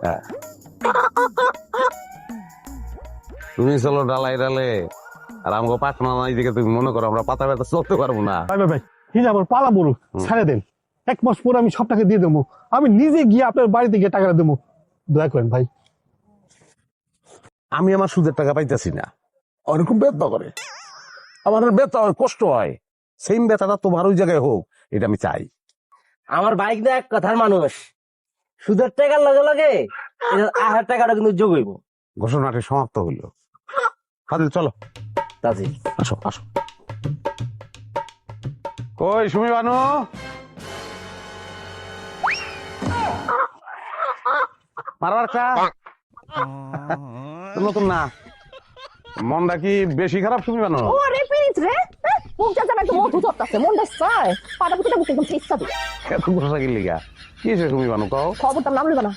হ্যাঁ। তুমি চলো ডালাই ডালে, আর আমাকে পাখনা নাই দিকে তুমি মনে করো আমরা পাতা ব্যথা চলতে পারবো না। ভাই ভাই ভাই হিজা আমার পালা বড় ছেড়ে দেন, 1 মাস পরে আমি সব টাকা দিয়ে দেবো, আমি নিজে গিয়ে আপনার বাড়িতে গিয়ে টাকাটা দেবো, দয়া করেন ভাই। আমি আমার সুদের টাকা পাইতেছি না, ওরকম ব্যথা করে, আমার ব্যথা হয়, কষ্ট হয়, সেম ব্যথাটা তোমার ওই জায়গায় হোক, এটা আমি চাই। আমার বাইক না এক কথার মানুষ, সুদের টাকার লগে লগে এটার আহার টাকাটা কিন্তু যোগ হইব। ঘোষণাটি সমাপ্ত হইল। ফাজিল চলো, তাজি আসো আসো। কই সুমি বানু, মারবার কা নতুন না, মনটা কি বেশি খারাপ সুমি বানু? ওরে পিরিত রে, মুখ যা যাবে একদম মধু চটকাছে, মন দেয় পাটা পুকুরটা বুকে একদম ঠিকসা দিই। এত গোসা কি লিগা, কি হয়েছে সুমি বানু কও? খবরটার নাম লিবা না।